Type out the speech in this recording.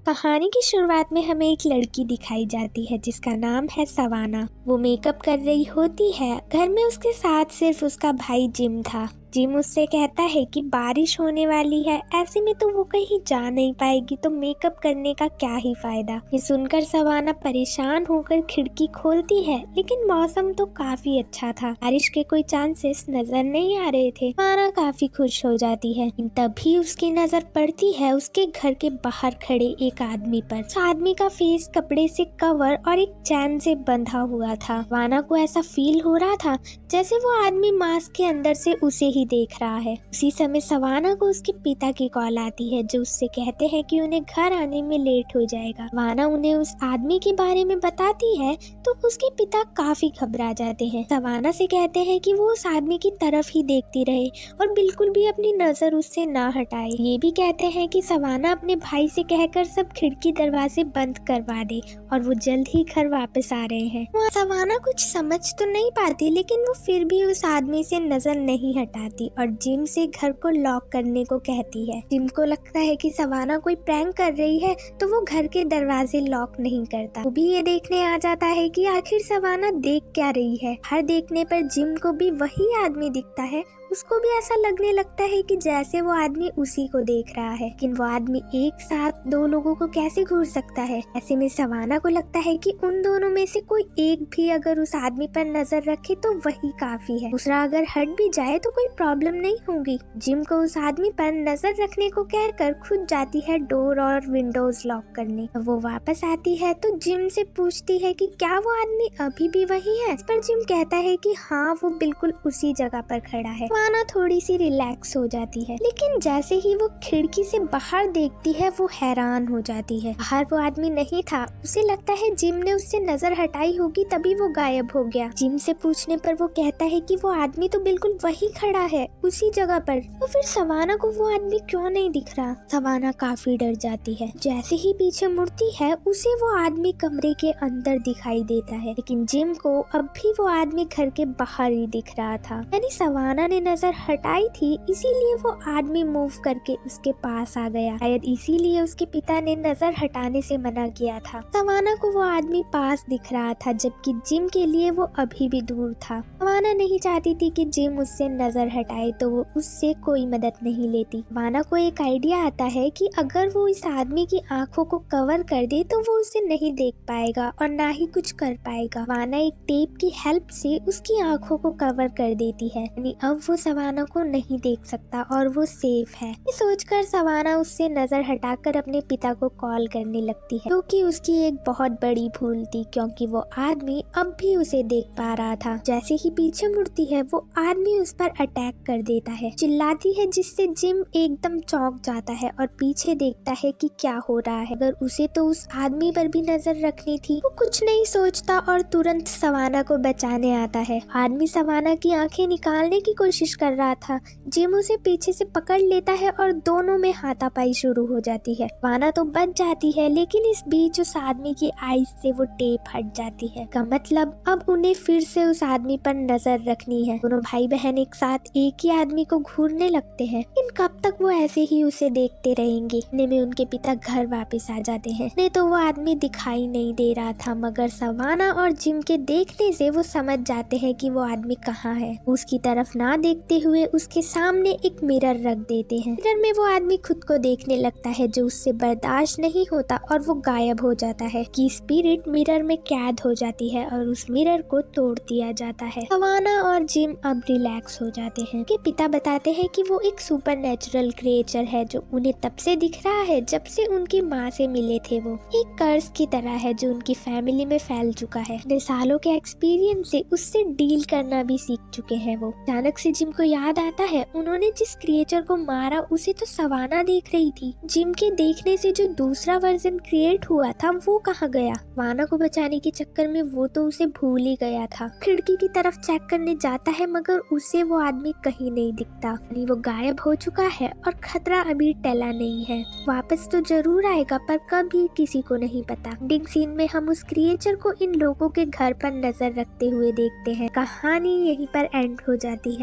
कहानी की शुरुआत में हमें एक लड़की दिखाई जाती है जिसका नाम है सवाना। वो मेकअप कर रही होती है। घर में उसके साथ सिर्फ उसका भाई जिम था। जिम उससे कहता है कि बारिश होने वाली है, ऐसे में तो वो कहीं जा नहीं पाएगी, तो मेकअप करने का क्या ही फायदा। ये सुनकर सवाना परेशान होकर खिड़की खोलती है, लेकिन मौसम तो काफी अच्छा था। बारिश के कोई चांसेस नजर नहीं आ रहे थे। सवाना काफी खुश हो जाती है। तभी उसकी नजर पड़ती है उसके घर के बाहर खड़े एक आदमी पर। उस आदमी का फेस कपड़े से कवर और एक चैन से बंधा हुआ था। सवाना को ऐसा फील हो रहा था जैसे वो आदमी मास्क के अंदर से उसे ही देख रहा है। उसी समय सवाना को उसके पिता की कॉल आती है, जो उससे कहते हैं कि उन्हें घर आने में लेट हो जाएगा। सवाना उन्हें उस आदमी के बारे में बताती है तो उसके पिता काफी घबरा जाते हैं। सवाना से कहते हैं कि वो उस आदमी की तरफ ही देखती रहे और बिल्कुल भी अपनी नजर उससे ना हटाए। ये भी कहते हैं कि सवाना अपने भाई से कहकर सब खिड़की दरवाजे बंद करवा दे और वो जल्द ही घर वापस आ रहे हैं। सवाना कुछ समझ तो नहीं पाती, लेकिन वो फिर भी उस आदमी से नजर नहीं हटाती और जिम से घर को लॉक करने को कहती है। जिम को लगता है कि सवाना कोई प्रैंक कर रही है, तो वो घर के दरवाजे लॉक नहीं करता। वो भी ये देखने आ जाता है कि आखिर सवाना देख क्या रही है। हर देखने पर जिम को भी वही आदमी दिखता है। उसको भी ऐसा लगने लगता है कि जैसे वो आदमी उसी को देख रहा है, लेकिन वो आदमी एक साथ दो लोगों को कैसे घूर सकता है। ऐसे में सवाना को लगता है कि उन दोनों में से कोई एक भी अगर उस आदमी पर नजर रखे तो वही काफी है। दूसरा अगर हट भी जाए तो कोई प्रॉब्लम नहीं होगी। जिम को उस आदमी पर नजर रखने को कहकर खुद जाती है डोर और विंडोज लॉक करने। वो वापस आती है तो जिम से पूछती है कि क्या वो आदमी अभी भी वही है। इस पर जिम कहता है कि हाँ, वो बिल्कुल उसी जगह पर खड़ा है। सवाना थोड़ी सी रिलैक्स हो जाती है, लेकिन जैसे ही वो खिड़की से बाहर देखती है वो हैरान हो जाती है। बाहर वो आदमी नहीं था। उसे लगता है जिम ने उससे नजर हटाई होगी, तभी वो गायब हो गया। जिम से पूछने पर वो कहता है कि वो आदमी तो बिल्कुल वही खड़ा है उसी जगह पर। तो फिर सवाना को वो आदमी क्यों नहीं दिख रहा। सवाना काफी डर जाती है। जैसे ही पीछे मुड़ती है उसे वो आदमी कमरे के अंदर दिखाई देता है, लेकिन जिम को अब भी वो आदमी घर के बाहर ही दिख रहा था। यानी सवाना ने नजर हटाई थी, इसीलिए वो आदमी मूव करके उसके पास आ गया। शायद इसीलिए उसके पिता ने नजर हटाने से मना किया था। सवाना को वो आदमी पास दिख रहा था, जबकि जिम के लिए वो अभी भी दूर था। सवाना नहीं चाहती थी कि जिम उससे नजर हटाए, तो वो उससे कोई मदद नहीं लेती। सवाना को एक आइडिया आता है कि अगर वो इस आदमी की आंखों को कवर कर दे तो वो उसे नहीं देख पाएगा और ना ही कुछ कर पाएगा। सवाना एक टेप की हेल्प से उसकी आंखों को कवर कर देती है, यानी अब वो सवाना को नहीं देख सकता और वो सेफ है। ये सोचकर सवाना उससे नजर हटाकर अपने पिता को कॉल करने लगती है, क्योंकि उसकी एक बहुत बड़ी भूल थी, क्योंकि वो आदमी अब भी उसे देख पा रहा था। जैसे ही पीछे मुड़ती है वो आदमी उस पर अटैक कर देता है, चिल्लाती है, जिससे जिम एकदम चौंक जाता है और पीछे देखता है कि क्या हो रहा है। अगर उसे तो उस आदमी पर भी नजर रखनी थी। वो कुछ नहीं सोचता और तुरंत सवाना को बचाने आता है। आदमी सवाना की आंखें निकालने की कोशिश कर रहा था। जिम उसे पीछे से पकड़ लेता है और दोनों में हाथापाई शुरू हो जाती है। सवाना तो बच जाती है, लेकिन इस बीच उस आदमी की आईज से वो टेप हट जाती है। का मतलब अब उन्हें फिर से उस आदमी पर नजर रखनी है। दोनों भाई बहन एक साथ एक ही आदमी को घूरने लगते हैं। लेकिन कब तक वो ऐसे ही उसे देखते रहेंगे। इतने में उनके पिता घर वापस आ जाते हैं। नहीं तो वो आदमी दिखाई नहीं दे रहा था, मगर सवाना और जिम के देखने से वो समझ जाते हैं कि वो आदमी कहाँ है। उसकी तरफ ना देखते हुए उसके सामने एक मिरर रख देते हैं। मिरर में वो आदमी खुद को देखने लगता है, जो उससे बर्दाश्त नहीं होता और वो गायब हो जाता है। कि स्पिरिट मिरर में कैद हो जाती है और उस मिरर को तोड़ दिया जाता है। सवाना और जिम अब रिलैक्स हो जाते हैं। कि पिता बताते हैं कि वो एक सुपर नेचुरल क्रिएचर है, जो उन्हें तब से दिख रहा है जब से उनकी माँ से मिले थे। वो एक कर्स की तरह है जो उनकी फैमिली में फैल चुका है। अपने सालों के एक्सपीरियंस से उससे डील करना भी सीख चुके हैं। वो अचानक से जिम को याद आता है, उन्होंने जिस क्रिएचर को मारा उसे तो सवाना देख रही थी। जिम के देखने से जो दूसरा वर्जन क्रिएट हुआ था वो कहाँ गया। सवाना को बचाने के चक्कर में वो तो उसे भूल ही गया था। खिड़की की तरफ चेक करने जाता है, मगर उसे वो आदमी कहीं नहीं दिखता। यानी वो गायब हो चुका है और खतरा अभी टला नहीं है। वापस तो जरूर आएगा, पर कभी किसी को नहीं पता। एंडिंग सीन में हम उस क्रिएचर को इन लोगों के घर पर नजर रखते हुए देखते हैं। कहानी यहीं पर एंड हो जाती है।